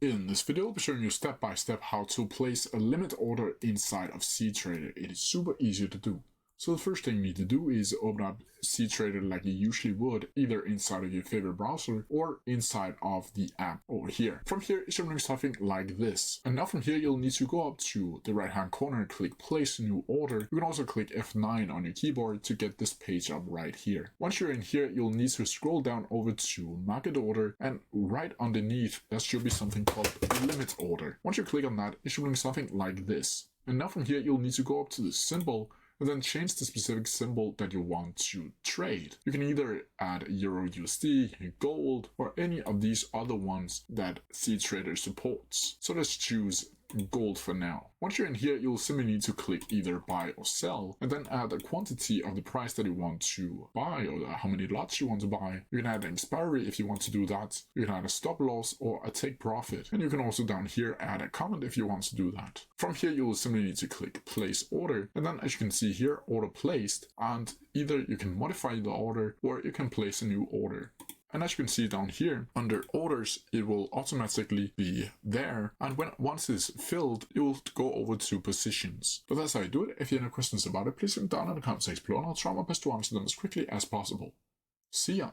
In this video, I'll be showing you step by step how to place a limit order inside of cTrader. It is super easy to do. So the first thing you need to do is open up cTrader like you usually would, either inside of your favorite browser or inside of the app over here. From here, it should look something like this. And now from here, you'll need to go up to the right hand corner and click place new order. You can also click F9 on your keyboard to get this page up right here. Once you're in here, you'll need to scroll down over to market order, and right underneath, there should be something called limit order. Once you click on that, it should look something like this. And now from here, you'll need to go up to the symbol and then change the specific symbol that you want to trade. You can either add Euro USD, gold, or any of these other ones that cTrader supports. So let's choose gold for now. Once you're in here, you'll simply need to click either buy or sell, and then add the quantity of the price that you want to buy, or how many lots you want to buy. You can add an expiry if you want to do that. You can add a stop loss or a take profit. And you can also down here add a comment if you want to do that. From here, you will simply need to click place order. And then as you can see here, order placed, and either you can modify the order or you can place a new order. And as you can see down here, under orders, it will automatically be there. And once it's filled, it will go over to positions. But that's how you do it. If you have any questions about it, please leave them down in the comment section below, and I'll try my best to answer them as quickly as possible. See ya!